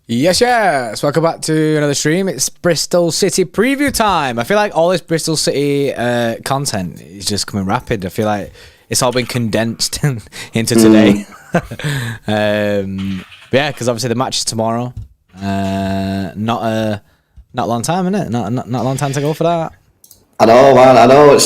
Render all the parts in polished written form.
Yes, welcome back to another stream. It's Bristol City preview time. I feel like all this Bristol City content is just coming rapid. I feel like it's all been condensed into today. Yeah, because obviously the match is tomorrow. Not a long time, innit? Not a long time to go for that. I know, man. I know.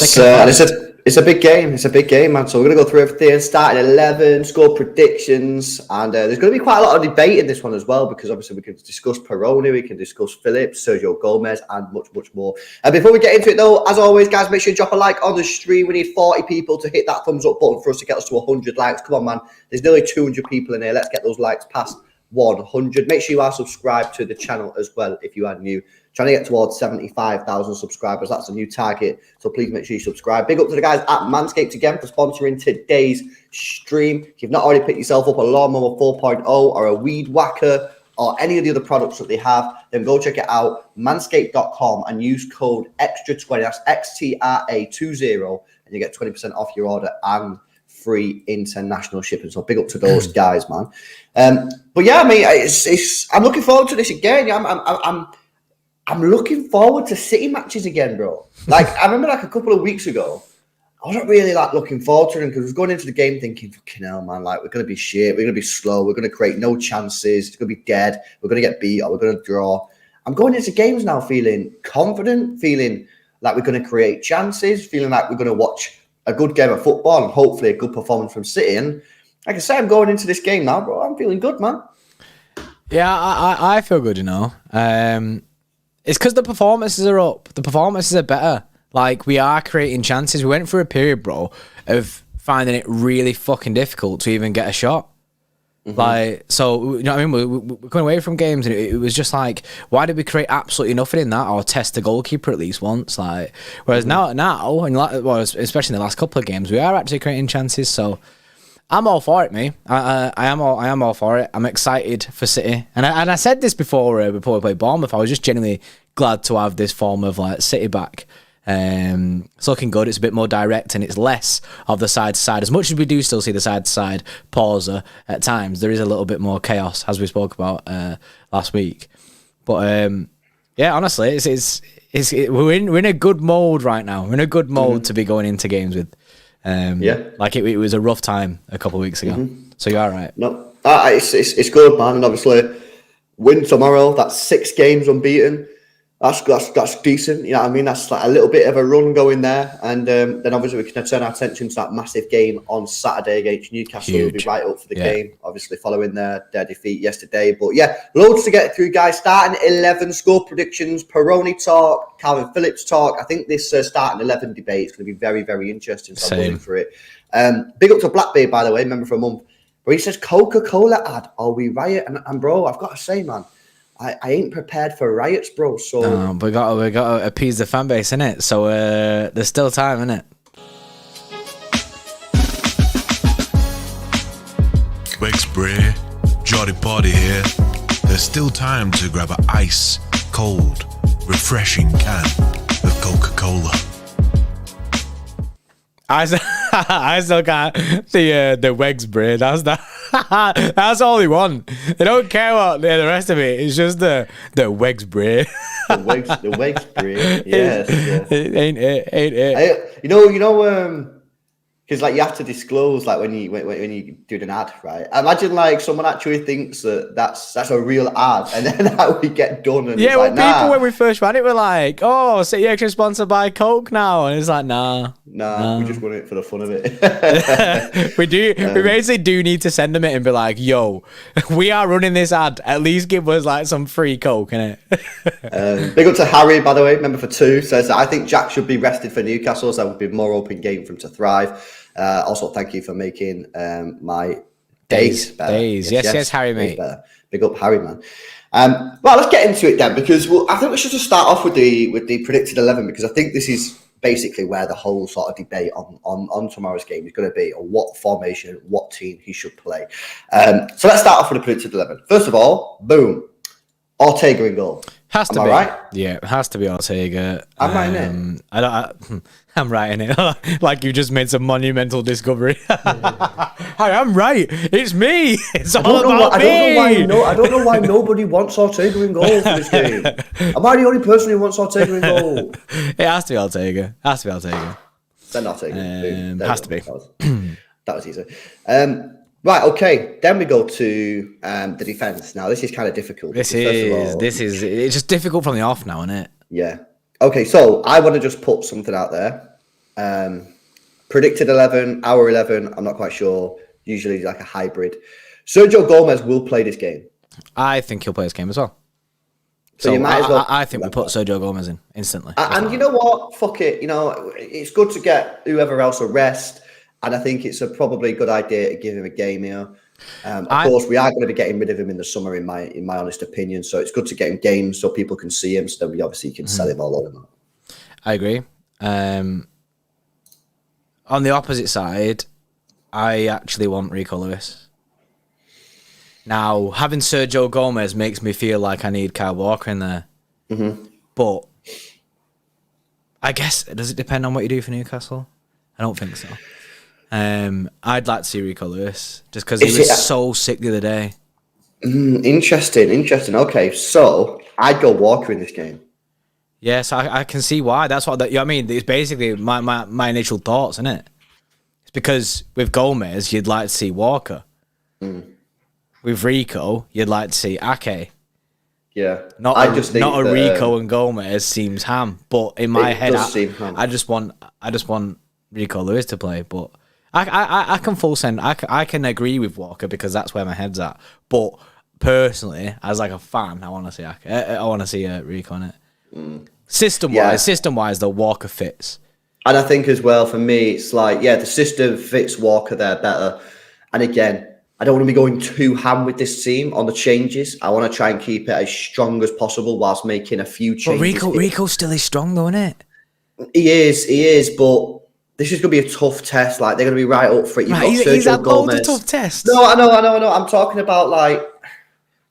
It's a big game. It's a big game, man. So we're going to go through everything, starting 11, score predictions, and there's going to be quite a lot of debate in this one as well, because obviously we can discuss Peroni, we can discuss Phillips, Sergio Gomez, and much, much more. And before we get into it, though, as always, guys, make sure you drop a like on the stream. We need 40 people to hit that thumbs up button for us to get us to 100 likes. Come on, man. There's nearly 200 people in here. Let's get those likes past 100. Make sure you are subscribed to the channel as well if you are new. Trying to get towards 75,000 subscribers. That's a new target. So please make sure you subscribe. Big up to the guys at Manscaped again for sponsoring today's stream. If you've not already picked yourself up a Lawnmower 4.0 or a Weed Whacker or any of the other products that they have, then go check it out. Manscaped.com and use code XTRA20. That's XTRA20 and you get 20% off your order and free international shipping. So big up to those guys, man. But yeah, I mean, I'm looking forward to this again. I'm looking forward to City matches again, bro. Like, I remember like a couple of weeks ago, I wasn't really like looking forward to them because I was going into the game thinking, fucking hell, man, like we're going to be shit, we're going to be slow, we're going to create no chances, it's going to be dead, we're going to get beat or we're going to draw. I'm going into games now feeling confident, feeling like we're going to create chances, feeling like we're going to watch a good game of football and hopefully a good performance from City. And like I say, I'm going into this game now, bro. I'm feeling good, man. Yeah, I feel good, you know. It's because the performances are up. The performances are better. Like, we are creating chances. We went through a period, bro, of finding it really fucking difficult to even get a shot. Mm-hmm. Like, so, you know what I mean? We're going away from games, and it was just like, why did we create absolutely nothing in that, or test the goalkeeper at least once? Like, whereas now, and well, especially in the last couple of games, we are actually creating chances. So, I'm all for it, me. I am all for it. I'm excited for City, and I said this before we played Bournemouth. I was just genuinely glad to have this form of like City back. It's looking good. It's a bit more direct, and it's less of the side to side. As much as we do still see the side to side pauser at times, there is a little bit more chaos, as we spoke about last week. But yeah, honestly, we're in a good mode right now. We're in a good mode to be going into games with. Yeah, like it was a rough time a couple of weeks ago. So you're all right. No, it's good, man. And obviously, win tomorrow. That's 6 games unbeaten. That's decent. You know what I mean? That's like a little bit of a run going there. And then obviously we can turn our attention to that massive game on Saturday against Newcastle. We'll be right up for the game, obviously following their defeat yesterday. But yeah, loads to get through, guys. Starting 11, score predictions, Peroni talk, Calvin Phillips talk. I think this starting 11 debate is going to be very, very interesting. So I'm looking for it. Big up to Blackbeard, by the way, member for a month. But he says Coca-Cola ad, or we riot. And bro, I've got to say, man, I ain't prepared for riots, bro. So we got to appease the fan base, innit? So there's still time, innit? Wake spray, Jolly Party here. There's still time to grab an ice, cold, refreshing can of Coca-Cola. I still can't see the Wegs braid. That's all they want. They don't care what the rest of it. It's just the Wegs braid. The Wegs braid. Yes. It ain't it. You know, because like you have to disclose like when you do an ad, right? Imagine like someone actually thinks that that's a real ad, and then like, we get done. And Yeah, it's well, like, people when we first ran it were like, "Oh, City Extra sponsored by Coke now," and it's like, nah. we just run it for the fun of it. We basically do need to send them it and be like, "Yo, we are running this ad. At least give us like some free Coke, innit?" Big up to Harry, by the way, member for 2, says that I think Jack should be rested for Newcastle, so that would be more open game for him to thrive. Also, thank you for making my days better. Yes, Harry, mate. Better. Big up, Harry, man. Well, let's get into it then, because I think we should just start off with the predicted 11, because I think this is basically where the whole sort of debate on tomorrow's game is going to be, on what formation, what team he should play. So let's start off with the predicted 11. First of all, boom, Ortega in goal. Has to be right. Yeah, it has to be Ortega. I'm writing it. I'm writing it like you just made some monumental discovery. Hi, I'm right. It's me. It's all about me. I don't know why nobody wants Ortega in goal for this game. Am I the only person who wants Ortega in goal? It has to be Ortega. Then Ortega. Has to be. That was easy. Right, okay. Then we go to the defence. Now, this is kind of difficult. It's just difficult from the off now, isn't it? Yeah. Okay, so I want to just put something out there. Predicted 11, our 11, I'm not quite sure. Usually like a hybrid. Sergio Gomez will play this game. I think he'll play this game as well. So you might as well. I think we put Sergio Gomez in instantly. And you know what? Fuck it. You know, it's good to get whoever else a rest. And I think it's probably a good idea to give him a game here. Of course, we are going to be getting rid of him in the summer, in my honest opinion. So it's good to get him games so people can see him. So then we obviously can sell him all over. I agree. On the opposite side, I actually want Rico Lewis. Now, having Sergio Gomez makes me feel like I need Kyle Walker in there. Mm-hmm. But I guess, does it depend on what you do for Newcastle? I don't think so. I'd like to see Rico Lewis just because he was so sick the other day. Interesting. Okay, so I'd go Walker in this game. Yes, I can see why. That's what I mean. It's basically my initial thoughts, isn't it? It's because with Gomez, you'd like to see Walker. With Rico, you'd like to see Ake. Yeah, not a Rico and Gomez seems ham. But in my head, I just want Rico Lewis to play. But I can full send. I can agree with Walker because that's where my head's at. But personally, as like a fan, I want to see Ake. I want to see Rico in it. System wise, the Walker fits. And I think as well for me, it's like the system fits Walker there better. And again, I don't want to be going too ham with this team on the changes. I want to try and keep it as strong as possible whilst making a few changes. But Rico still is strong though, isn't it? He is, but this is going to be a tough test. Like, they're going to be right up for it. He's had loads of tough tests. No, I know. I'm talking about, like,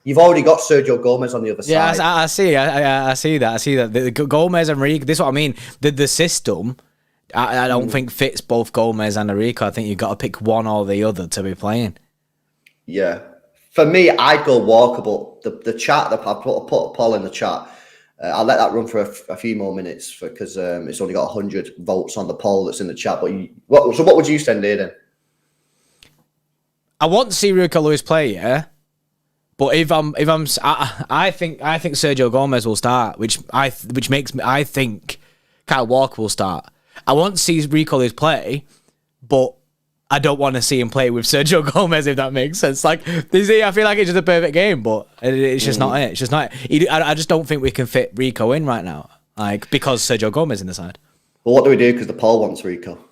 you've already got Sergio Gomez on the other side. Yeah, I see that. The Gomez and Rico, this is what I mean. The system, I don't think fits both Gomez and Rico. I think you've got to pick one or the other to be playing. Yeah. For me, I'd go Walker, but the chat, I put a poll in the chat. I'll let that run for a few more minutes because it's only got 100 votes on the poll that's in the chat. But what would you send here then? I want to see Rico Lewis play, yeah. But I think Sergio Gomez will start, which makes me I think Kyle Walker will start. I want to see Rico Lewis play, but I don't want to see him play with Sergio Gomez, if that makes sense. Like, I feel like it's just a perfect game, but it's just not it. It's just not it. I just don't think we can fit Rico in right now, like, because Sergio Gomez in the side. Well, what do we do? Because the poll wants Rico.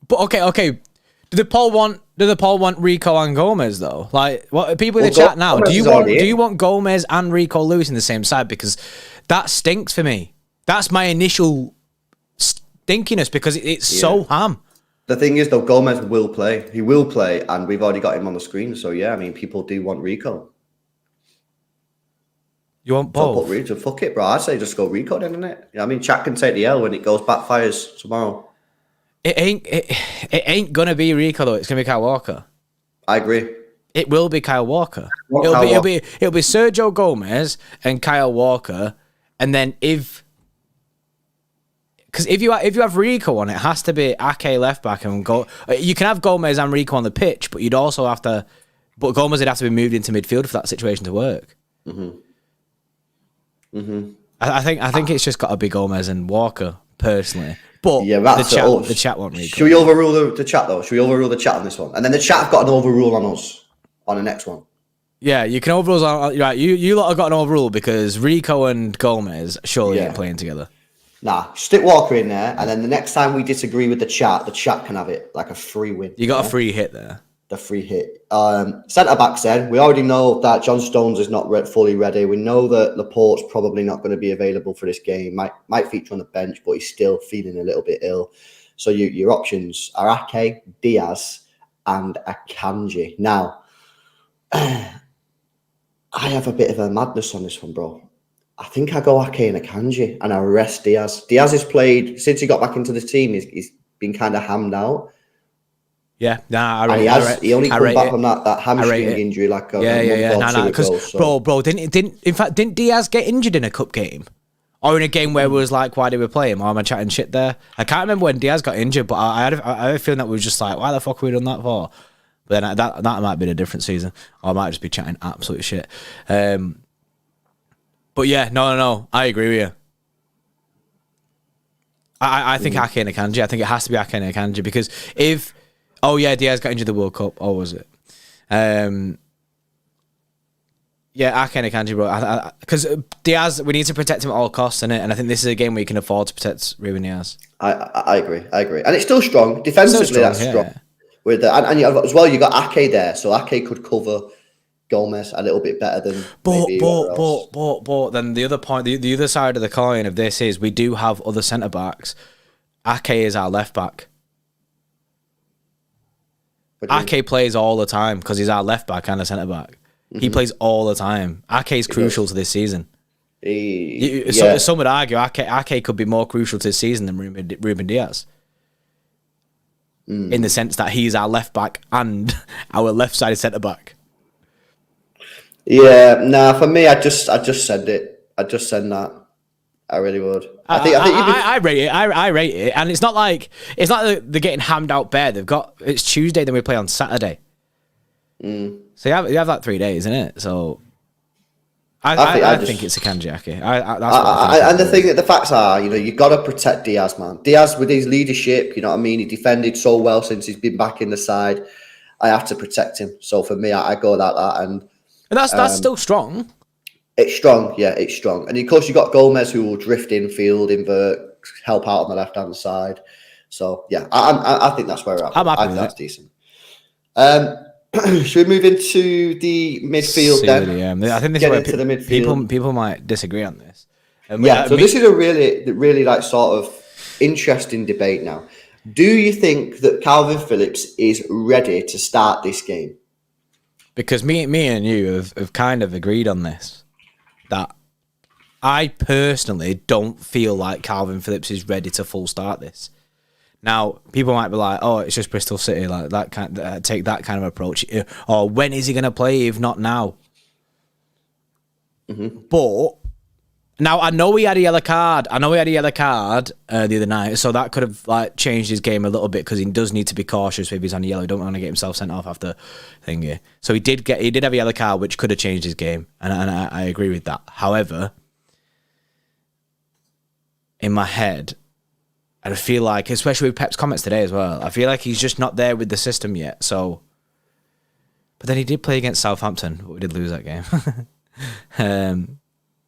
But okay. Do the poll want Rico and Gomez though? Like, what people in the chat now? Do you want Gomez and Rico Lewis in the same side? Because that stinks for me. That's my initial stinkiness because it's so ham. The thing is, though, Gomez will play. He will play, and we've already got him on the screen. So, yeah, I mean, people do want Rico. You want both? So fuck it, bro. I say just go Rico then, innit? I mean, chat can take the L when it goes backfires tomorrow. It ain't gonna be Rico though. It's gonna be Kyle Walker. I agree. It will be Kyle Walker. It'll be Sergio Gomez and Kyle Walker, and then if you have Rico on, it has to be Ake left back and go. You can have Gomez and Rico on the pitch, but you'd also have to. But Gomez would have to be moved into midfield for that situation to work. I think it's just got to be Gomez and Walker personally. But Yeah, the chat won't Rico. Should we overrule the chat though? Should we overrule the chat on this one? And then the chat have got an overrule on us on the next one. Yeah, you can overrule. Right, you lot have got an overrule because Rico and Gomez surely ain't playing together. Nah, stick Walker in there, and then the next time we disagree with the chat can have it like a free win. You got a free hit there. The free hit. Centre backs then. We already know that John Stones is not fully ready. We know that Laporte's probably not going to be available for this game. Might feature on the bench, but he's still feeling a little bit ill. So your options are Ake, Diaz, and Akanji. Now, I have a bit of a madness on this one, bro. I think I go Ake and Akanji, and I rest Diaz. Diaz has played since he got back into the team. He's been kind of hammed out. Yeah, he only come back on that hamstring injury like a month or two ago. So. Bro, didn't Diaz get injured in a cup game, or in a game where it was like, why did we play him? Or am I chatting shit there? I can't remember when Diaz got injured, but I had a feeling that we were just like, why the fuck have we done that for? But then that might be a different season, or I might just be chatting absolute shit. But yeah, no, I agree with you. I think Ake and Akanji. I think it has to be Ake and Akanji because if. Oh yeah, Diaz got injured the World Cup. Or was it? Yeah, Ake and Akanji, bro. Because Diaz, we need to protect him at all costs, innit? And I think this is a game where you can afford to protect Ruben Diaz. I agree, and it's still strong defensively. That's strong. With and as well, you got Ake there, so Ake could cover Gomez a little bit better than. But then the other point, the other side of the coin of this is we do have other centre backs. Ake is our left back. Ake plays all the time because he's our left back and a centre back. He plays all the time. Ake is crucial to this season. Some would argue Ake could be more crucial to this season than Ruben Diaz. In the sense that he's our left back and our left-sided centre back. Yeah, nah. For me, I just send it. I just send that. I really would. I rate it. I rate it, and it's not like they're getting hammed out bare. It's Tuesday, then we play on Saturday. So you have like 3 days, isn't it? So I think it's Akanji Ake. And the facts are, you got to protect Diaz, man. Diaz with his leadership, you know what I mean. He defended so well since he's been back in the side. I have to protect him. So for me, I go that and that's still strong. It's strong, yeah, it's strong. And of course, you got Gomez who will drift infield, invert, help out on the left hand side. So yeah, I think that's where we're at. I think that's decent. Should we move into the midfield then? I think this is where people might disagree on this. This is a really like sort of interesting debate now. Do you think that Calvin Phillips is ready to start this game? Because me and you have kind of agreed on this. That I personally don't feel like Calvin Phillips is ready to full start this. Now, people might be like, "Oh, it's just Bristol City," like that take that kind of approach. Or when is he going to play if not now? But now I know he had a yellow card. The other night, so that could have like changed his game a little bit because he does need to be cautious if he's on a yellow. Don't want to get himself sent off after thingy. So he did have a yellow card, which could have changed his game, and I agree with that. However, in my head, I feel like, especially with Pep's comments today as well, I feel like he's just not there with the system yet. So, but then he did play against Southampton, but we did lose that game.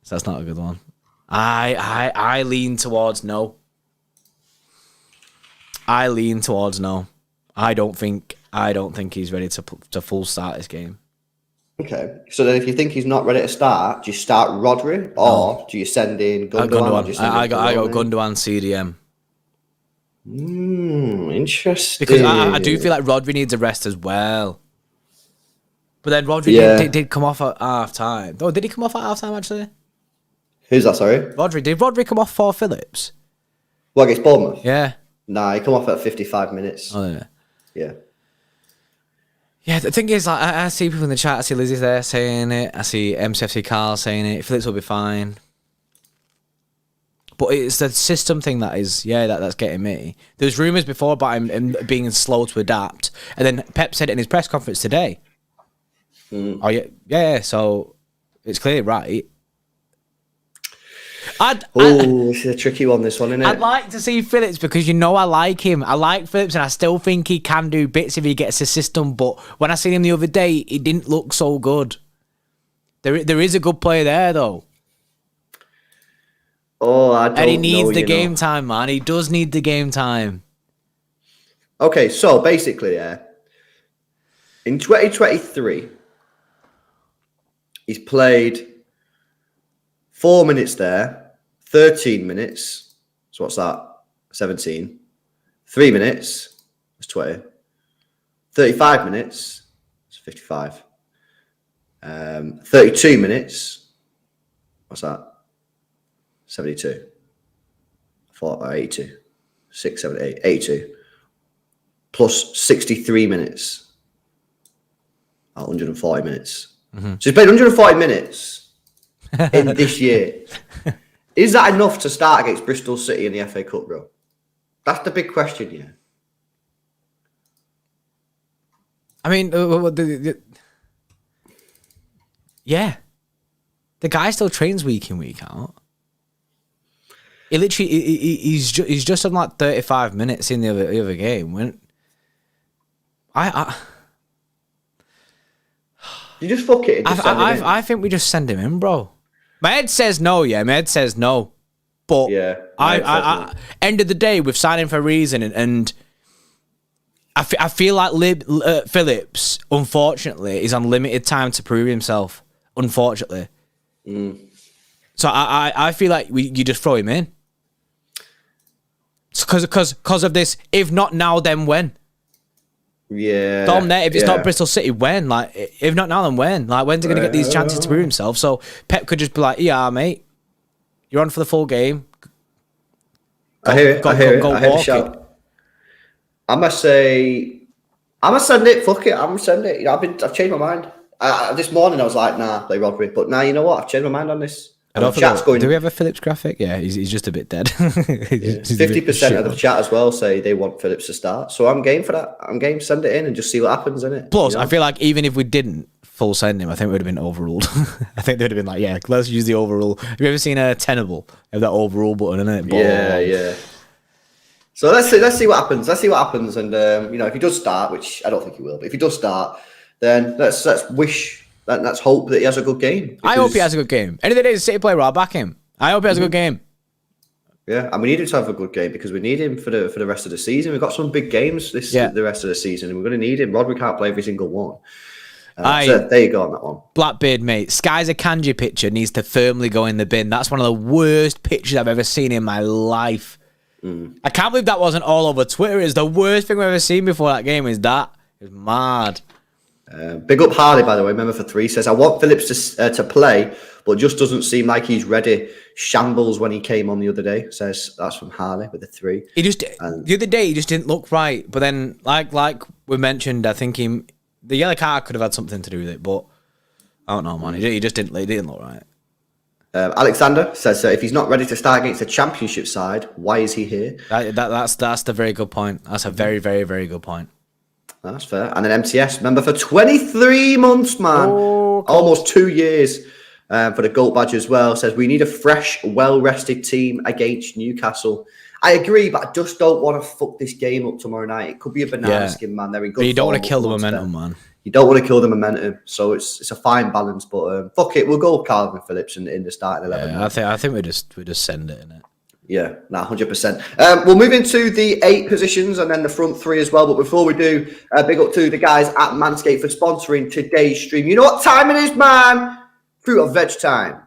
So that's not a good one. I lean towards no. I don't think he's ready to full start this game. Okay. So then if you think he's not ready to start, do you start Rodri or do you send in Gundogan? I go Gundogan CDM. Interesting. Because I do feel like Rodri needs a rest as well. But then Rodri did come off at half time. Oh, did he come off at half time actually? Who's that, sorry? Rodri. Did Rodri come off for Phillips? What, against Bournemouth? Yeah. Nah, he come off at 55 minutes. Oh, yeah. Yeah. Yeah, the thing is, like, I see people in the chat. I see Lizzie there saying it. I see MCFC Carl saying it. Phillips will be fine. But it's the system thing that's getting me. There's rumours before about him being slow to adapt. And then Pep said it in his press conference today. Oh, yeah. So it's clearly right. This is a tricky one, this one, isn't it? I'd like to see Phillips because I like him. I like Phillips and I still think he can do bits if he gets a system. But when I seen him the other day, he didn't look so good. There is a good player there, though. Oh, I don't know. And he needs the game time, man. He does need the game time. Okay, so basically, in 2023, he's played 4 minutes there, 13 minutes. So what's that? 17. 3 minutes. That's 20. 35 minutes. That's 55. 32 minutes. What's that? 72. 82. 6, 7, 8. 82. Plus 63 minutes. 140 minutes. Mm-hmm. So he's played 140 minutes in this year. Is that enough to start against Bristol City in the FA Cup, bro? That's the big question here. I mean, yeah. The guy still trains week in, week out. He literally, he's just on like 35 minutes in the other game. When you just fuck it. I think we just send him in, bro. My head says no. Yeah, my head says no. But yeah, end of the day, we've signed him for a reason, and I feel like Phillips, unfortunately, is on limited time to prove himself. Unfortunately, so I feel like you just throw him in. Because of this. If not now, then when? Yeah. Dom there. If it's not Bristol City, when? Like, if not now, then when? Like, when's he going to get these chances to prove himself? So Pep could just be like, yeah, mate, you're on for the full game. I hear it. I hear the shout. I'm going to send it. Fuck it. I'm going to send it. You know, I've changed my mind. This morning I was like, nah, play Rodri. But now, you know what? I've changed my mind on this. Do we have a Phillips graphic? Yeah, he's just a bit dead. 50% of the chat as well say they want Phillips to start. So I'm game for that. I'm game to send it in and just see what happens, innit? Plus, you know? I feel like even if we didn't full send him, I think we would have been overruled. I think they'd have been like, yeah, let's use the overrule. Have you ever seen a Tenable? Have that overrule button, innit? Yeah. So let's see what happens. Let's see what happens. And, if he does start, which I don't think he will, but if he does start, then let's wish... Let's hope that he has a good game. I hope he has a good game. Any of the days, a City player, I'll back him. I hope he has a good game. Yeah, and we need him to have a good game because we need him for the rest of the season. We've got some big games the rest of the season, and we're going to need him. Rodri can't play every single one. So there you go on that one. Blackbeard, mate. Sky's a Kanji picture needs to firmly go in the bin. That's one of the worst pictures I've ever seen in my life. I can't believe that wasn't all over Twitter. It's the worst thing we've ever seen before that game. Is that? It's mad. Big up Harley, by the way. Member for 3 says, I want Phillips to play, but just doesn't seem like he's ready. Shambles when he came on the other day. Says that's from Harley with a 3. The other day he just didn't look right. But then, like we mentioned, I think the yellow card could have had something to do with it. But I don't know, man. He just didn't look right. Alexander says, if he's not ready to start against the Championship side, why is he here? That's the very good point. That's a very, very, very good point. That's fair. And an MTS member for 23 months, man. Almost 2 years for the Gold Badge as well. Says, we need a fresh, well-rested team against Newcastle. I agree, but I just don't want to fuck this game up tomorrow night. It could be a banana skin, man. They're in good but you don't form, want to kill the momentum, man. You don't want to kill the momentum. So it's a fine balance. But fuck it. We'll go with Calvin Phillips in the starting 11. Yeah, I think we just send it, innit? Yeah, 100%. We'll move into the 8 positions and then the front 3 as well. But before we do, big up to the guys at Manscaped for sponsoring today's stream. You know what time it is, man? Fruit or veg time.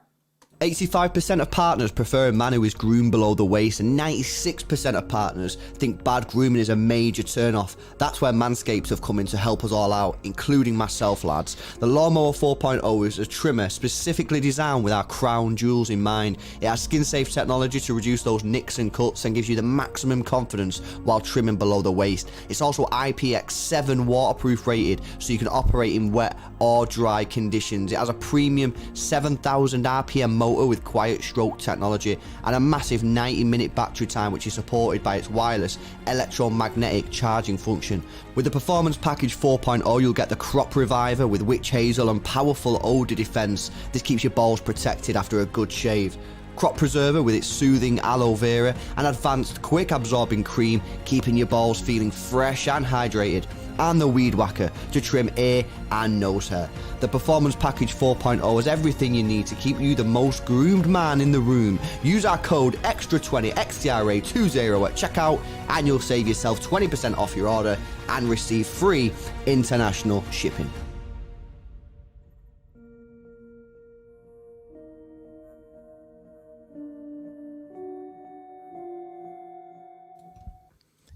85% of partners prefer a man who is groomed below the waist, and 96% of partners think bad grooming is a major turn-off. That's where Manscaped have come in to help us all out, including myself, lads. The Lawnmower 4.0 is a trimmer specifically designed with our crown jewels in mind. It has skin-safe technology to reduce those nicks and cuts and gives you the maximum confidence while trimming below the waist. It's also IPX7 waterproof rated, so you can operate in wet or dry conditions. It has a premium 7,000 RPM motor with quiet stroke technology and a massive 90-minute battery time, which is supported by its wireless electromagnetic charging function. With the Performance Package 4.0, you'll get the Crop Reviver with witch hazel and powerful odor defense. This keeps your balls protected after a good shave. Crop Preserver with its soothing aloe vera and advanced quick absorbing cream, keeping your balls feeling fresh and hydrated. And the Weed Whacker to trim ear and nose hair. The Performance Package 4.0 has everything you need to keep you the most groomed man in the room. Use our code XTRA20 XTRA20 at checkout and you'll save yourself 20% off your order and receive free international shipping.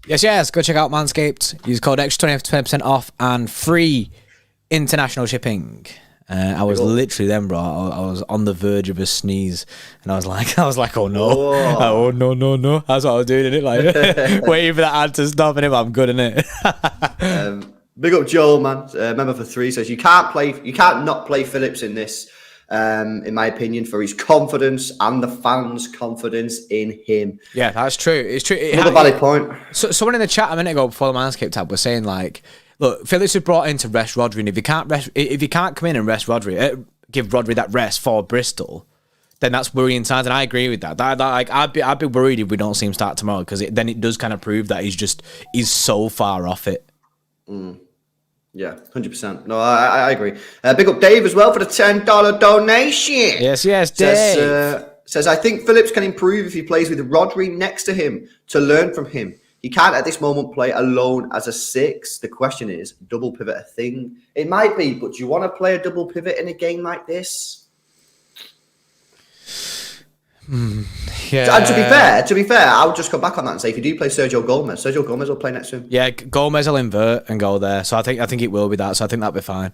Yes, go check out Manscaped. Use code XTRA20 for 20% off and free international shipping. I was literally then, bro. I was on the verge of a sneeze, and I was like, oh no, oh no. That's what I was doing, innit? Like waiting for that ad to stop, and I'm good, innit? Big up Joel, man. Member for 3 says you can't not play Phillips in this. In my opinion, for his confidence and the fans' confidence in him. Yeah, that's true. It's true. Another valid point. So, someone in the chat a minute ago before the Manscaped tab was saying, like, look, Phillips was brought in to rest Rodri, and if you can't come in and rest Rodri, give Rodri that rest for Bristol, then that's worrying signs, and I agree with that. Like, I'd be worried if we don't see him start tomorrow, because then it does kind of prove that he's so far off it. Yeah, 100%. No, I agree. Big up Dave as well for the $10 donation. Yes, Dave. Says, I think Phillips can improve if he plays with Rodri next to him to learn from him. He can't at this moment play alone as a 6. The question is, double pivot a thing? It might be, but do you want to play a double pivot in a game like this? Yeah. And to be fair, I would just come back on that and say if you do play Sergio Gomez will play next to him. Yeah, Gomez will invert and go there. So I think it will be that. So I think that'll be fine.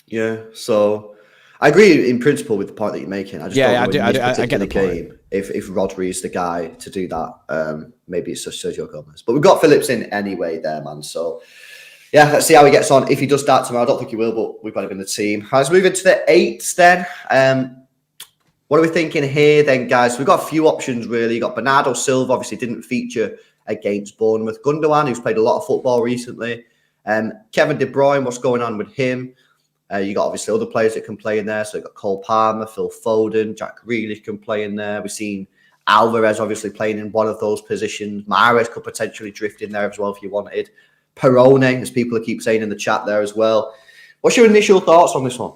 Yeah. So I agree in principle with the point that you're making. I just don't know I get the game. If Rodri is the guy to do that, maybe it's just Sergio Gomez. But we've got Phillips in anyway there, man. So yeah, let's see how he gets on. If he does start tomorrow, I don't think he will, but we've got him in the team. Let's move into the 8s then. What are we thinking here then, guys? We've got a few options, really. You got Bernardo Silva, obviously didn't feature against Bournemouth. Gundogan, who's played a lot of football recently. Kevin De Bruyne, what's going on with him? You got obviously other players that can play in there. So you've got Cole Palmer, Phil Foden, Jack Grealish can play in there. We've seen Alvarez obviously playing in one of those positions. Mahrez could potentially drift in there as well if you wanted. Perone, as people keep saying in the chat there as well. What's your initial thoughts on this one?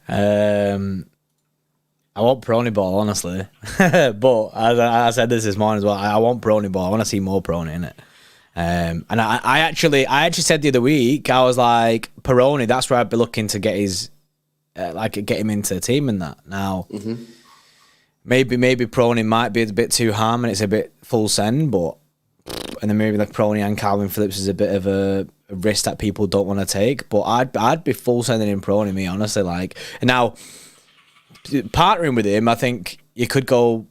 I want Peroni ball, honestly. But as I said this morning as well, I want Peroni ball. I want to see more Peroni in it. And I actually said the other week, I was like, Peroni, that's where I'd be looking to get his, get him into the team in that. Now, maybe Peroni might be a bit too harm and it's a bit full send, and then maybe like Peroni and Calvin Phillips is a bit of a risk that people don't want to take. But I'd be full sending in Peroni, me, honestly. Like, and now partnering with him, I think you could go.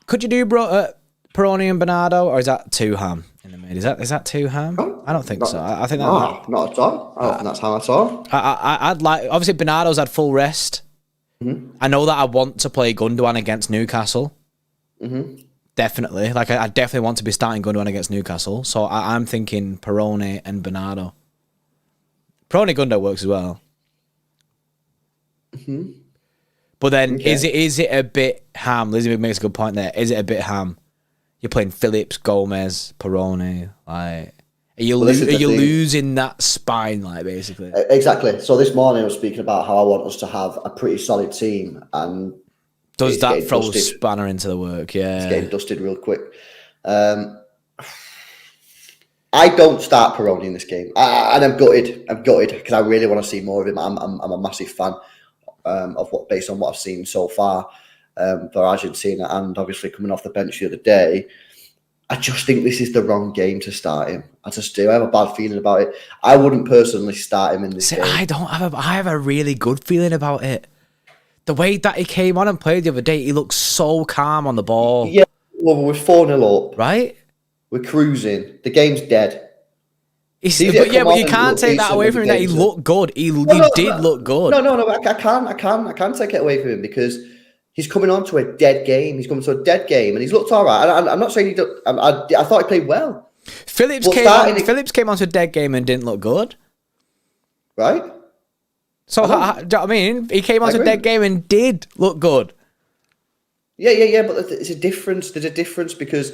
Could you do Peroni and Bernardo, or is that too ham in the mid? Is that too ham? I don't think so. I think that not at all. I don't think that's ham at all. I'd like, obviously Bernardo's had full rest. I know that I want to play Gundogan against Newcastle. Definitely. Like, I definitely want to be starting Gundogan against Newcastle. So I'm thinking Peroni and Bernardo. Peroni Gundo works as well. But then, is it a bit ham? Lizzie makes a good point there. Is it a bit ham? You're playing Phillips, Gomez, Peroni. Like, are you losing that spine, like, basically? Exactly. So this morning I was speaking about how I want us to have a pretty solid team, and does that throw a spanner into the work? Yeah. It's getting dusted real quick. I don't start Peroni in this game. And I'm gutted. Because I really want to see more of him. I'm a massive fan. of what based on what I've seen so far for Argentina, and obviously coming off the bench the other day. I just think this is the wrong game to start him. I just do. I have a bad feeling about it. I wouldn't personally start him in this game. I have a really good feeling about it. The way that he came on and played the other day, he looked so calm on the ball. Yeah, well, we're 4-0 up. Right? We're cruising. The game's dead. But you can't take that away from him that he looked good. He did look good. No, I can't take it away from him because he's coming on to a dead game. He's coming to a dead game and he's looked all right. I'm not saying I thought he played well. Phillips came onto a dead game and didn't look good. Right? So, do you know what I mean? He came onto a dead game and did look good. Yeah, but there's a difference. There's a difference because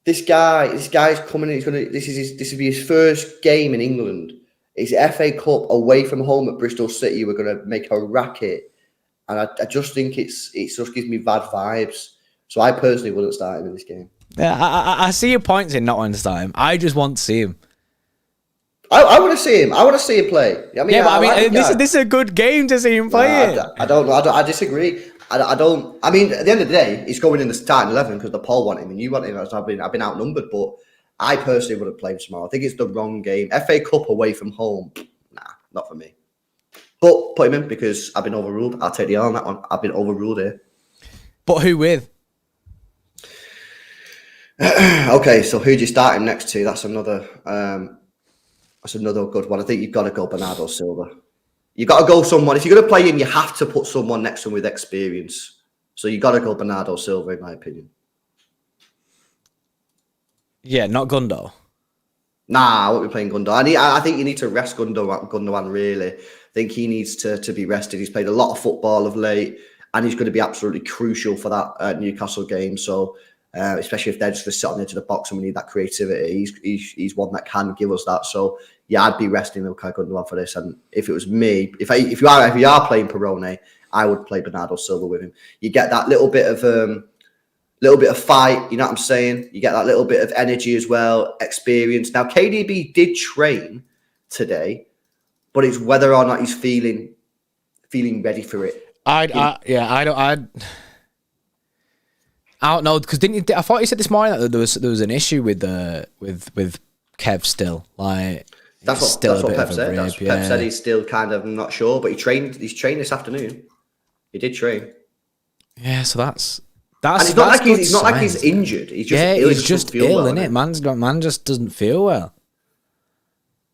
this guy's coming in. This will be his first game in England. It's FA Cup away from home at Bristol City. We're going to make a racket. And I just think it just gives me bad vibes. So I personally wouldn't start him in this game. Yeah, I see your points in not wanting to start him. I just want to see him. I want to see him. I want to see him play. This is a good game to see him play. I don't know. I disagree. I don't. I mean, at the end of the day, he's going in the starting 11 because the Paul want him and you want him. I've been outnumbered, but I personally wouldn't play him tomorrow. I think it's the wrong game. FA Cup away from home. Nah, not for me. But put him in because I've been overruled. I'll take the L on that one. I've been overruled here. But who with? Okay, so who do you start him next to? That's another good one. I think you've got to go Bernardo Silva. You've got to go someone. If you're going to play him, you have to put someone next to him with experience. So you've got to go Bernardo Silva, in my opinion. Yeah, not Gundo. Nah, I won't be playing Gundogan. I think you need to rest Gundogan, really. I think he needs to be rested. He's played a lot of football of late, and he's going to be absolutely crucial for that Newcastle game. So, especially if they're just going to sit on the edge of the box and we need that creativity, he's one that can give us that. So, yeah, I'd be resting Ilkay Gundogan for this. And if it was me, if you are playing Perone, I would play Bernardo Silva with him. You get that little bit of fight, you know what I'm saying? You get that little bit of energy as well, experience. Now, KDB did train today, but it's whether or not he's feeling ready for it. I don't know because I thought you said this morning that there was an issue with Kev still. Like that's what Pep said. Pep said he's still kind of not sure, but he's trained this afternoon. He did train. Yeah, so that's. And it's not like he's injured. He's just ill. He's just ill, isn't it? Man just doesn't feel well.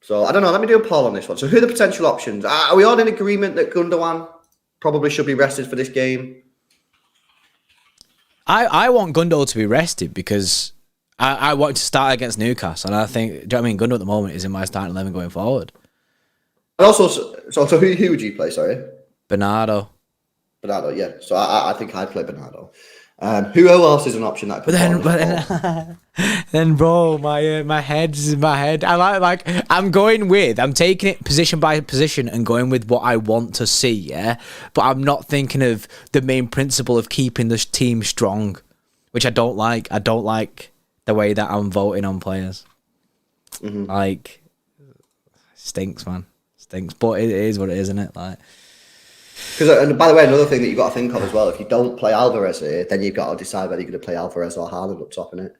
So I don't know. Let me do a poll on this one. So who are the potential options? Are we all in agreement that Gundogan probably should be rested for this game? I want Gundo to be rested because I want to start against Newcastle, and I think, do you know what I mean? Gundo at the moment is in my starting 11 going forward. And also, so who would you play? Sorry, Bernardo, yeah. So I think I'd play Bernardo. Who else is an option that could? Then, bro, my head's in my head. I'm taking it position by position and going with what I want to see. Yeah, but I'm not thinking of the main principle of keeping the team strong, which I don't like. I don't like the way that I'm voting on players. Mm-hmm. Like, stinks, man, stinks. But it is what it is, isn't it? Like. Because, and by the way, another thing that you've got to think of as well, if you don't play Alvarez here, then you've got to decide whether you're going to play Alvarez or Haaland up top in it.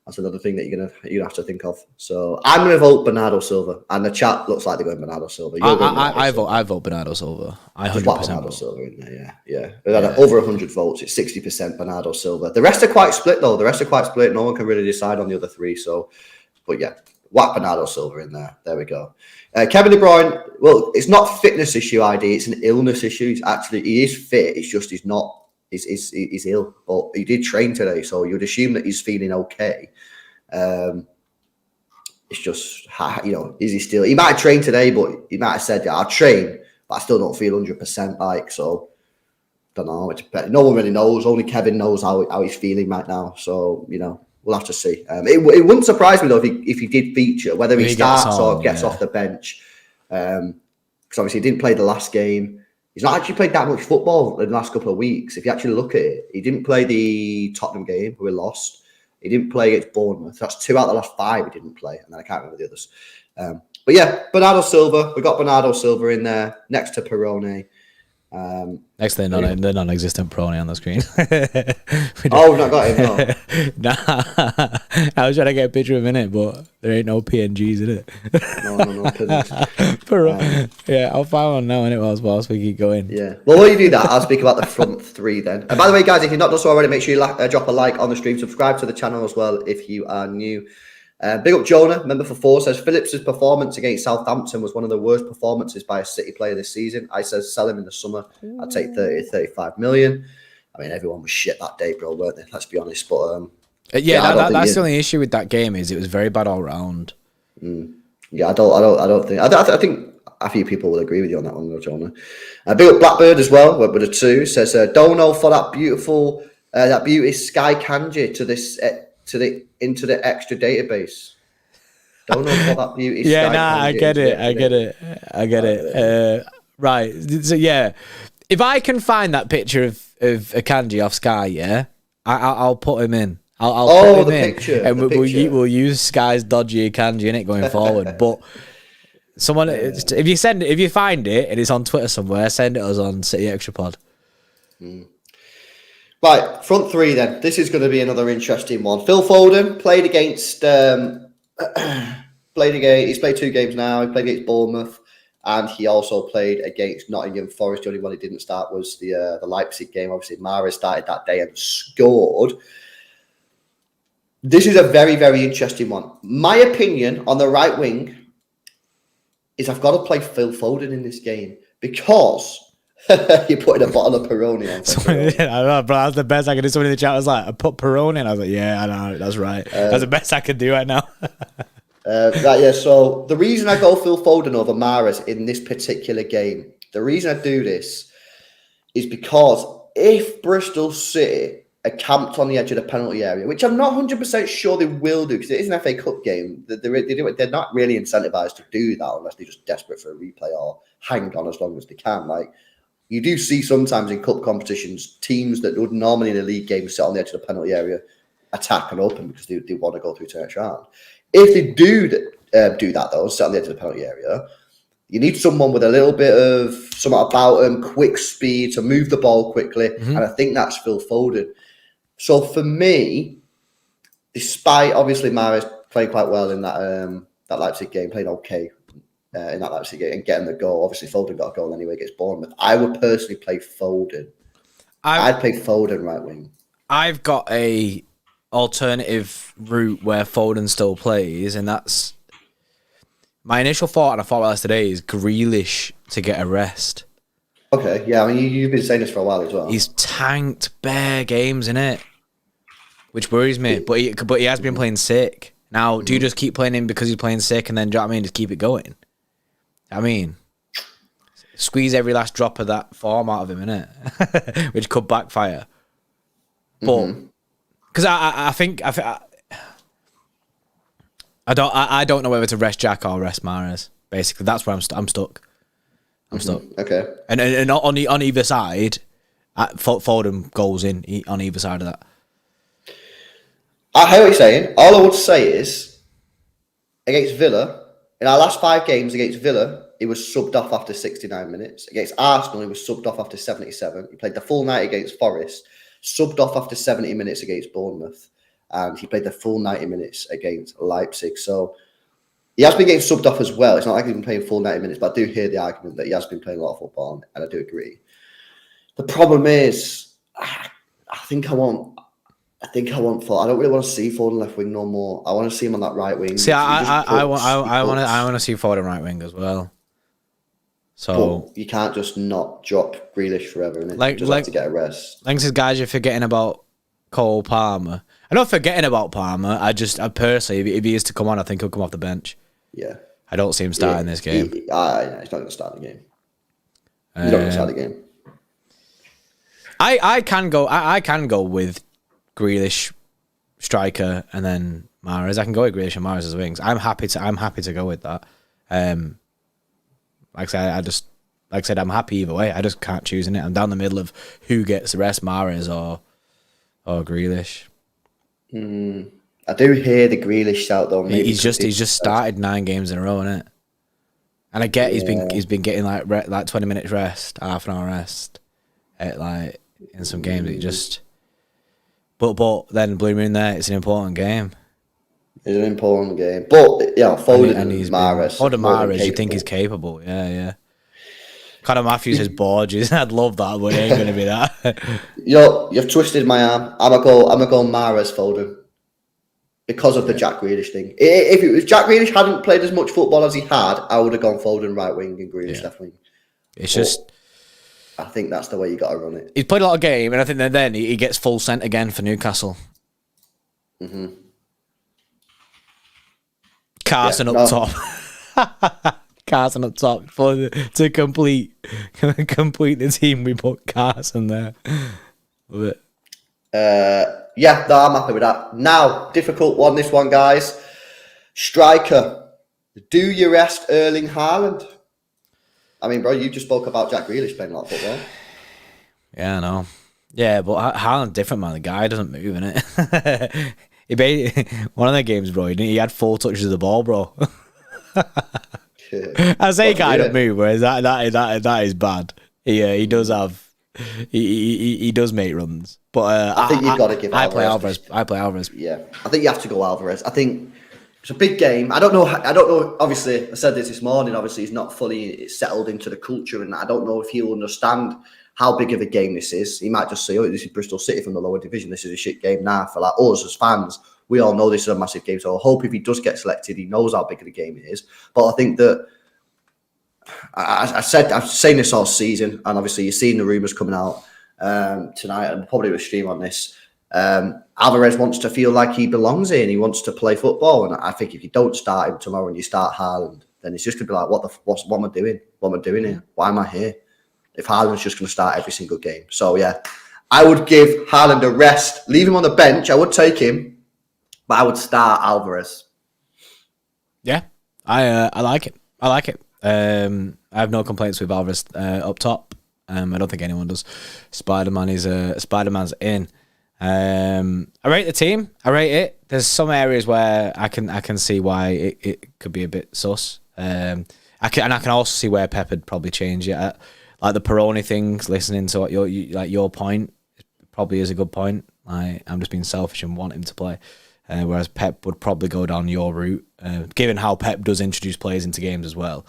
That's another thing that you're gonna have to think of. So I'm going to vote Bernardo Silva, and the chat looks like they're going Bernardo Silva. I vote Bernardo Silva. I 100% Bernardo Silva in there. Yeah. We've had over 100 votes. It's 60% Bernardo Silva. The rest are quite split though. No one can really decide on the other three. So, but yeah. Whack Bernardo Silva in there. There we go. Kevin De Bruyne. Well, it's not a fitness issue. It's an illness issue. He is fit. It's just he's not. He's ill. But he did train today, so you'd assume that he's feeling okay. It's just is he still? He might have trained today, but he might have said, "Yeah, I'll train, but I still don't feel 100%." Like so. Don't know. No one really knows. Only Kevin knows how he's feeling right now. So we'll have to see. It wouldn't surprise me though if he did feature, whether he starts or gets off the bench. Because obviously he didn't play the last game. He's not actually played that much football in the last couple of weeks. If you actually look at it, he didn't play the Tottenham game where we lost. He didn't play against Bournemouth. That's 2 out of the last 5 he didn't play, and then I can't remember the others. But yeah, Bernardo Silva. We got Bernardo Silva in there next to Perone. Next thing, the non-existent Prony on the screen. Oh, we've not got him. No. Nah, I was trying to get a picture of him in it, but there ain't no PNGs in it. No. Yeah, I'll find one now, and it was whilst we keep going. Yeah. Well, while you do that, I'll speak about the front three then. And by the way, guys, if you've not done so already, make sure you drop a like on the stream. Subscribe to the channel as well if you are new. Big up Jonah, member for 4, says Phillips' performance against Southampton was one of the worst performances by a City player this season. I says sell him in the summer. I'd take 30 to 35 million. I mean, everyone was shit that day, bro, weren't they? Let's be honest. But that's the only issue with that game is it was very bad all round. Yeah, I think a few people will agree with you on that one, though, Jonah. Big up Blackbird as well with a 2, says Dono for that beauty Sky Kanji into the extra database. Don't know what that beauty. Yeah, I get it. Right. So yeah, if I can find that picture of Akanji off Sky, yeah, I'll put him in. I'll put him in, picture, and we'll use Sky's dodgy Akanji in it going forward. But someone, if you find it and it's on Twitter somewhere, send it us on City Extra Pod. Right, front three then. This is going to be another interesting one. Phil Foden played against. He's played 2 games now. He played against Bournemouth, and he also played against Nottingham Forest. The only one he didn't start was the Leipzig game. Obviously, Mahrez started that day and scored. This is a very, very interesting one. My opinion on the right wing is I've got to play Phil Foden in this game because you're putting a bottle of Peroni on. I know, bro. That's the best I could do. Someone in the chat was like, I put Peroni in. I was like, yeah, I know. That's right. That's the best I could do right now. So the reason I go Phil Foden over Mahrez in this particular game, the reason I do this is because if Bristol City are camped on the edge of the penalty area, which I'm not 100% sure they will do because it is an FA Cup game, they're not really incentivized to do that unless they're just desperate for a replay or hang on as long as they can. Like you do see sometimes in cup competitions, teams that would normally in a league game sit on the edge of the penalty area attack and open because they want to go through to the next round. If they do that though, sit on the edge of the penalty area, you need someone with a little bit of something about them, quick speed to move the ball quickly, and I think that's Phil Foden. So for me, despite obviously Mahrez playing quite well in that Leipzig game, played okay in that Leipzig game and getting the goal. Obviously, Foden got a goal anyway against Bournemouth. I would personally play Foden. I'd play Foden right wing. I've got a alternative route where Foden still plays, and that's my initial thought, and I thought about this today, is Grealish to get a rest. Okay, yeah, I mean, you've been saying this for a while as well. He's tanked bare games in it, which worries me. But he has been playing sick. Now, do you just keep playing him because he's playing sick and then, do you know what I mean, just keep it going? I mean, squeeze every last drop of that form out of him, innit? Which could backfire. But, because I don't know whether to rest Jack or rest Mahrez. Basically, that's where I'm stuck. I'm stuck. Okay. And on either side, Foden goes in on either side of that. I hear what you're saying. All I would say is, against Villa, in our last 5 games against Villa, he was subbed off after 69 minutes. Against Arsenal, he was subbed off after 77. He played the full night against Forest, subbed off after 70 minutes against Bournemouth, and he played the full 90 minutes against Leipzig. So he has been getting subbed off as well. It's not like he's been playing full 90 minutes, but I do hear the argument that he has been playing a lot of football, and I do agree. The problem is, I think I want. I don't really want to see Foden left wing no more. I want to see him on that right wing. See, I want to see Foden right wing as well. So but you can't just not drop Grealish forever, and just have to get a rest. Thanks, guys. You're forgetting about Cole Palmer. I'm not forgetting about Palmer. I personally, if he is to come on, I think he'll come off the bench. Yeah, I don't see him starting this game. He's not going to start the game. He's not going to start the game. I can go with Grealish striker and then Mahrez. I can go with Grealish and Mahrez as wings. I'm happy to go with that. Like I said, I'm happy either way. I just can't choose in it. I'm down the middle of who gets the rest, Mahrez or Grealish. I do hear the Grealish shout though. He's just started 9 games in a row, innit? And I get he's been getting like 20 minutes rest, half an hour rest, at like in some games. It just, but then Blue Moon there, it's an important game. It's an important game, but Foden and Mahrez, you think he's capable? Yeah. Conor Matthews is Borges. I'd love that, but it ain't gonna be that. You've twisted my arm. I'm gonna go Mahrez Foden because of the Jack Grealish thing. If Jack Grealish hadn't played as much football as he had, I would have gone Foden right wing and Grealish left wing. I think that's the way you got to run it. He's played a lot of game, and I think that then he gets full sent again for Newcastle. Mm-hmm. Carson up top. Carson up top to complete the team. We put Carson there. Love it. I'm happy with that. Now, difficult one. This one, guys. Striker. Do you rest Erling Haaland? I mean, bro, you just spoke about Jack Grealish playing a lot of football. Yeah, I know. Yeah, but Haaland's different, man. The guy doesn't move, innit? One of the games, bro, he had 4 touches of the ball, bro. I say guy don't move, whereas that is bad. He does have he does make runs, but I think you've got to give. I play Alvarez. Yeah, I think you have to go Alvarez. I think it's a big game. I don't know. Obviously, I said this morning. Obviously, he's not fully settled into the culture, and I don't know if he'll understand how big of a game this is. He might just say, "Oh, this is Bristol City from the lower division. This is a shit game." Nah, for like us as fans, we all know this is a massive game. So I hope if he does get selected, he knows how big of a game it is. But I think that I've saying this all season, and obviously you've seen the rumours coming out tonight, and probably will stream on this. Alvarez wants to feel like he belongs here and he wants to play football. And I think if you don't start him tomorrow and you start Haaland, then it's just going to be like, what am I doing? What am I doing here? Why am I here? If Haaland's just going to start every single game. So, yeah, I would give Haaland a rest. Leave him on the bench. I would take him, but I would start Alvarez. Yeah, I like it. I have no complaints with Alvarez up top. I don't think anyone does. Spider-Man's in. I rate the team. I rate it. There's some areas where I can see why it could be a bit sus. I can also see where Pep would probably change it. Like the Peroni things. Listening to what your point probably is a good point. I'm just being selfish and want him to play. Whereas Pep would probably go down your route, given how Pep does introduce players into games as well,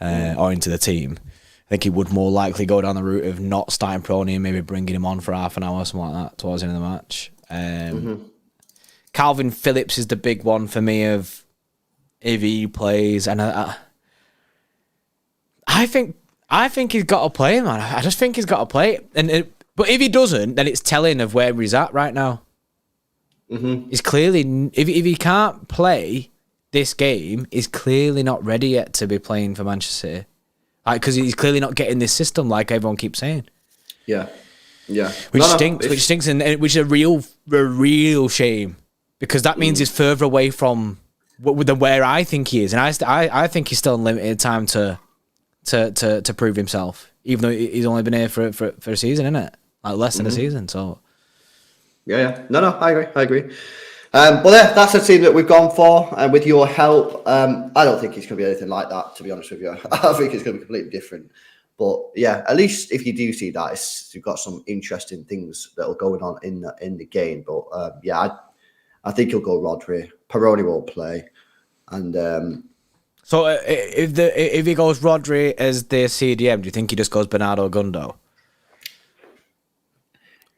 or into the team. I think he would more likely go down the route of not starting Peroni and maybe bringing him on for half an hour or something like that towards the end of the match. Calvin Phillips is the big one for me of if he plays, and I think he's got to play, man. I just think he's got to play, but if he doesn't, then it's telling of where he's at right now. He's clearly, if he can't play this game, he's clearly not ready yet to be playing for Manchester City. Because he's clearly not getting this system, like everyone keeps saying. Yeah. Which stinks, and which is a real shame, because that means he's further away from where I think he is, and I think he's still in limited time to prove himself, even though he's only been here for a season, isn't it? Like less than a season, so. Yeah. No, I agree. But yeah, that's a team that we've gone for, and with your help, I don't think it's going to be anything like that, to be honest with you. I think it's going to be completely different. But yeah, at least if you do see that, you've got some interesting things that are going on in the game. But I think he'll go Rodri. Peroni won't play, and so if he goes Rodri as the CDM, do you think he just goes Bernardo Gundo?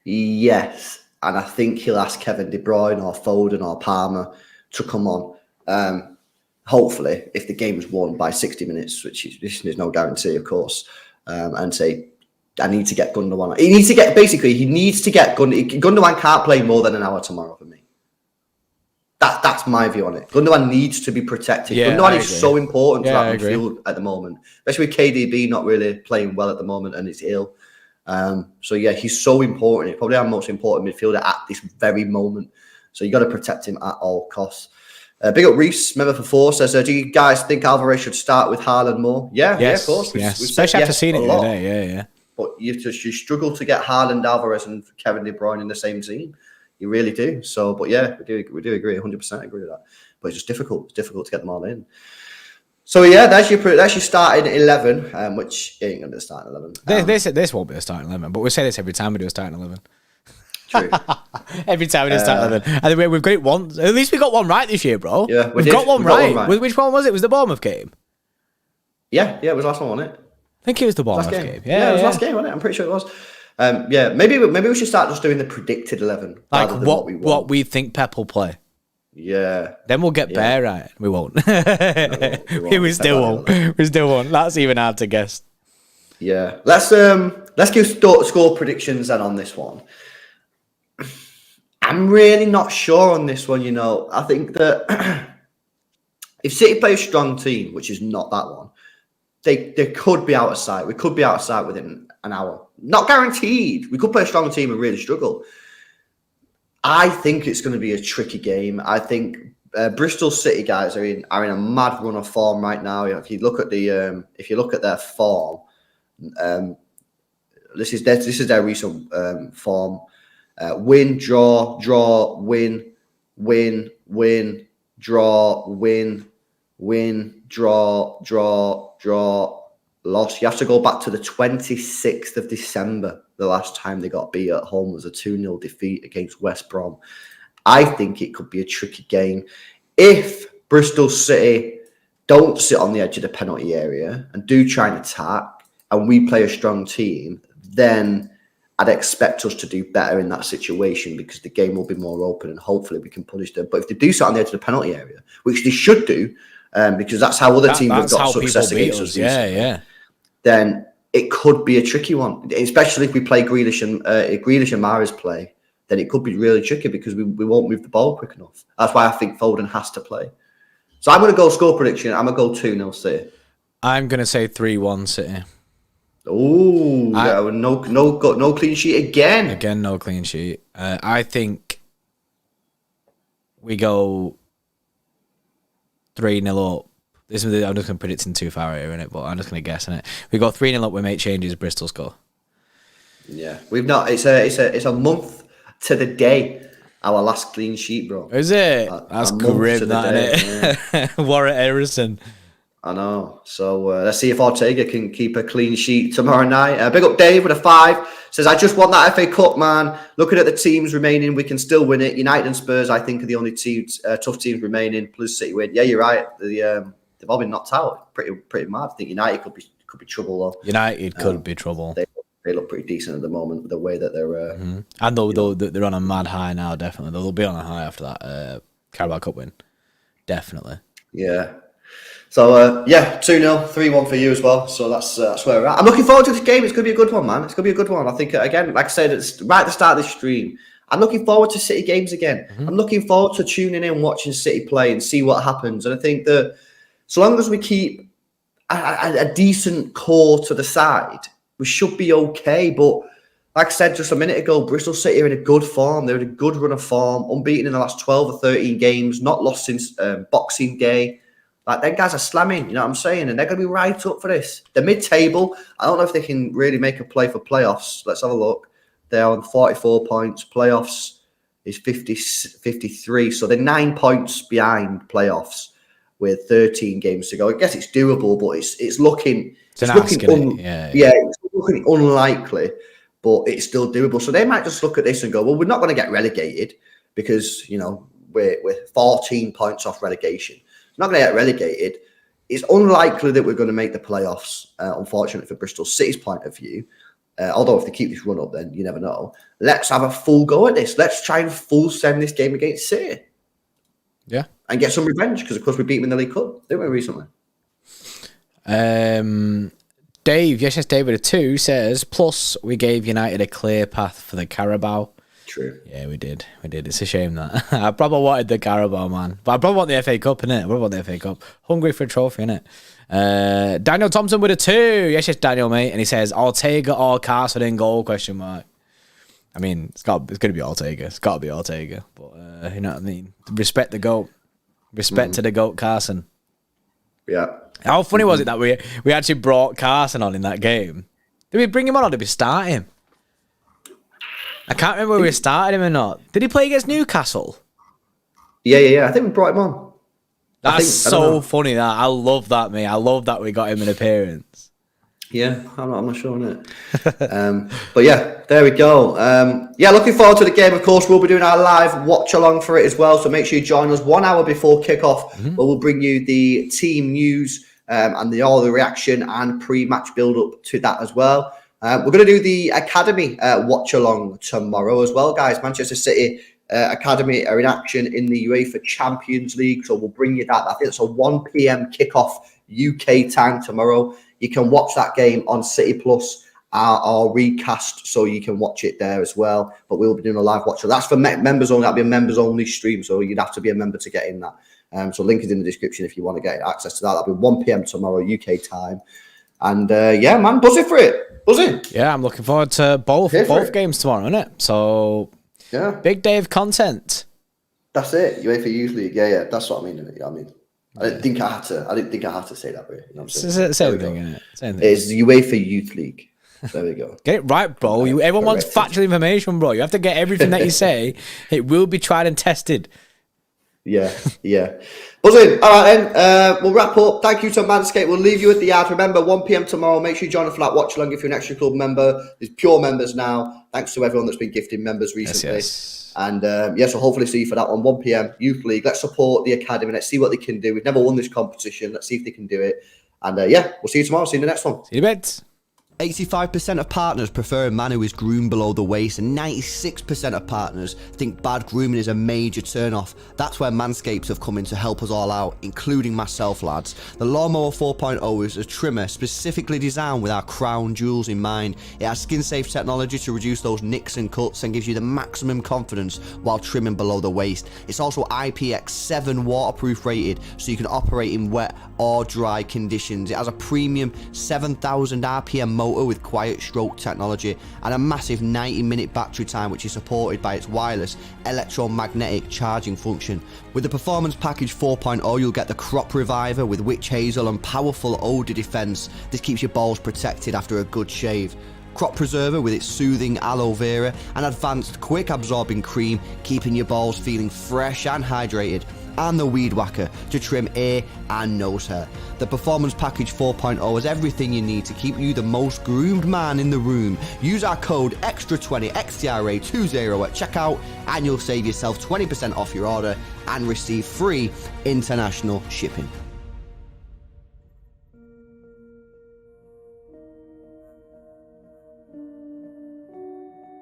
Yes. And I think he'll ask Kevin De Bruyne or Foden or Palmer to come on. Hopefully, if the game is won by 60 minutes, which is no guarantee, of course, and say, I need to get Gundogan. He needs to get Gundogan. Gundogan can't play more than an hour tomorrow for me. That's my view on it. Gundogan needs to be protected. Yeah, Gundogan is so important to that midfield at the moment, especially with KDB not really playing well at the moment and he's ill. So yeah, he's so important. He's probably our most important midfielder at this very moment. So you got to protect him at all costs. Big up Reese, member for 4, says, do you guys think Alvarez should start with Haaland more? Yeah, of course. Yes. Especially after seeing it today. Yeah. But you struggle to get Haaland, Alvarez, and Kevin De Bruyne in the same team. You really do. So, but yeah, we do agree. 100% agree with that. But it's just difficult. It's difficult to get them all in. So yeah, that's your starting 11, which ain't going to be the starting 11. This won't be a starting 11, but we say this every time we do a starting 11. True. Every time we do a starting 11. And we've got it once. At least we got one right this year, bro. Yeah, we've got one right. Which one was it? Was the Bournemouth game? Yeah, it was the last one, wasn't it? I think it was the Bournemouth game. Yeah, it was last game, wasn't it? I'm pretty sure it was. Maybe we should start just doing the predicted 11. Like what we think Pep will play. Yeah. Then we'll get Bear right. We won't. We still won't. We still won't. That's even hard to guess. Yeah. Let's give score predictions then on this one. I'm really not sure on this one, I think that if City play a strong team, which is not that one, they could be out of sight. We could be out of sight within an hour. Not guaranteed. We could play a strong team and really struggle. I think it's going to be a tricky game. I think Bristol City guys are in a mad run of form right now. If you look at their form, this is their recent form. Win, draw, win, draw, win, draw, loss. You have to go back to the 26th of December. The last time they got beat at home was a 2-0 defeat against West Brom. I think it could be a tricky game. If Bristol City don't sit on the edge of the penalty area and do try and attack, and we play a strong team, then I'd expect us to do better in that situation because the game will be more open and hopefully we can punish them. But if they do sit on the edge of the penalty area, which they should do, because that's how other teams have got success against us. Yeah. Then it could be a tricky one, especially if we play Grealish and Mahrez play. Then it could be really tricky because we won't move the ball quick enough. That's why I think Foden has to play. So I'm going to go score prediction. I'm going to go 2-0 City. I'm going to say 3-1 City. Oh, no clean sheet again. Again, no clean sheet. I think we go 3-0 up. I'm just going to predict in too far here, innit? But I'm just going to guess in it. We go 3-0 up. We make changes. Bristol score. Yeah, we've not. It's a month to the day. Our last clean sheet, bro. Is it? That's grim, that, isn't it? Warren Harrison. I know. So let's see if Ortega can keep a clean sheet tomorrow night. Big up Dave with a 5. Says, I just want that FA Cup, man. Looking at the teams remaining, we can still win it. United and Spurs, I think, are the only tough teams remaining. Plus City win. Yeah, you're right. They've all been knocked out. Pretty mad. I think United could be trouble, though. United could be trouble. They look pretty decent at the moment with the way that they're... And they're on a mad high now, definitely. They'll be on a high after that Carabao Cup win. Definitely. Yeah. So, 2-0, 3-1 for you as well. So that's where we're at. I'm looking forward to this game. It's going to be a good one, man. It's going to be a good one. I think, again, like I said, it's right at the start of this stream. I'm looking forward to City games again. Mm-hmm. I'm looking forward to tuning in, watching City play and see what happens. And I think that so long as we keep a decent core to the side, we should be okay. But like I said just a minute ago, Bristol City are in a good form. They're in a good run of form, unbeaten in the last 12 or 13 games, not lost since Boxing Day. Like, them guys are slamming, you know what I'm saying? And they're going to be right up for this. They're mid-table. I don't know if they can really make a play for playoffs. Let's have a look. They're on 44 points. Playoffs is 53. So they're 9 points behind playoffs with 13 games to go. I guess it's doable, but it's looking... It's looking unlikely, but it's still doable. So they might just look at this and go, well, we're not going to get relegated because, we're 14 points off relegation. Not going to get relegated. It's unlikely that we're going to make the playoffs, unfortunately, for Bristol City's point of view. Although if they keep this run up, then you never know. Let's have a full go at this. Let's try and full send this game against City. Yeah. And get some revenge, because, of course, we beat them in the League Cup, didn't we, recently? Dave, Dave with a 2 says, plus we gave United a clear path for the Carabao. True. Yeah, we did. It's a shame that. I probably wanted the Carabao, man. But I probably want the FA Cup, innit? I probably want the FA Cup. Hungry for a trophy, innit? Daniel Thompson with a 2. Yes, Daniel, mate. And he says, Ortega or Carson in goal, question mark. I mean, it's going to be Ortega. It's got to be Ortega. But, you know what I mean? Respect the GOAT. Respect to the GOAT, Carson. Yeah. How funny was it that we actually brought Carson on in that game? Did we bring him on or did we start him? I can't remember whether we started him or not. Did he play against Newcastle? Yeah. I think we brought him on. That's so funny. That I love that, mate. I love that we got him an appearance. Yeah, I'm not sure on it. But yeah, there we go. Yeah, looking forward to the game. Of course, we'll be doing our live watch along for it as well. So make sure you join us 1 hour before kickoff, where we'll bring you the team news and all the reaction and pre-match build up to that as well. We're going to do the Academy watch along tomorrow as well, guys. Manchester City Academy are in action in the UEFA Champions League, so we'll bring you that. I think it's a 1 p.m. kickoff UK time tomorrow. You can watch that game on City Plus or recast, so you can watch it there as well. But we'll be doing a live watch. So that's for members only. That'll be a members only stream, so you'd have to be a member to get in that. So link is in the description if you want to get access to that. That'll be 1 p.m. tomorrow UK time. And yeah, man, buzzing for it. Buzzing. Yeah, I'm looking forward to both games tomorrow, innit? So yeah, big day of content. That's it. UEFA Youth League. Yeah, that's what I mean. Innit? I mean, I didn't think I had to say that, bro. You know what I'm saying? It's the same thing, isn't it? Same thing. It's the UEFA Youth League. There we go. Get it right, bro. Everyone wants factual information, bro. You have to get everything that you say. It will be tried and tested. Yeah. Buzzing. All right, then. We'll wrap up. Thank you to Manscaped. We'll leave you at the ad. Remember, 1 p.m. tomorrow. Make sure you join us for that watch along if you're an Xtra Club member. There's pure members now. Thanks to everyone that's been gifting members recently. Yes. And so hopefully see you for that one. 1 p.m. Youth League. Let's support the Academy. Let's see what they can do. We've never won this competition. Let's see if they can do it. And we'll see you tomorrow. See you in the next one. See you in a bit. 85% of partners prefer a man who is groomed below the waist, and 96% of partners think bad grooming is a major turn-off. That's where Manscaped have come in to help us all out, including myself, lads. The Lawnmower 4.0 is a trimmer specifically designed with our crown jewels in mind. It has skin-safe technology to reduce those nicks and cuts and gives you the maximum confidence while trimming below the waist. It's also IPX7 waterproof rated, so you can operate in wet or dry conditions. It has a premium 7,000 RPM motor with quiet stroke technology and a massive 90-minute battery time, which is supported by its wireless electromagnetic charging function. With the Performance Package 4.0, you'll get the Crop Reviver with witch hazel and powerful odor defense. This keeps your balls protected after a good shave. Crop Preserver with its soothing aloe vera and advanced quick absorbing cream, keeping your balls feeling fresh and hydrated. And the Weed Whacker to trim ear and nose hair. The Performance Package 4.0 has everything you need to keep you the most groomed man in the room. Use our code XTRA20 XTRA20 at checkout and you'll save yourself 20% off your order and receive free international shipping.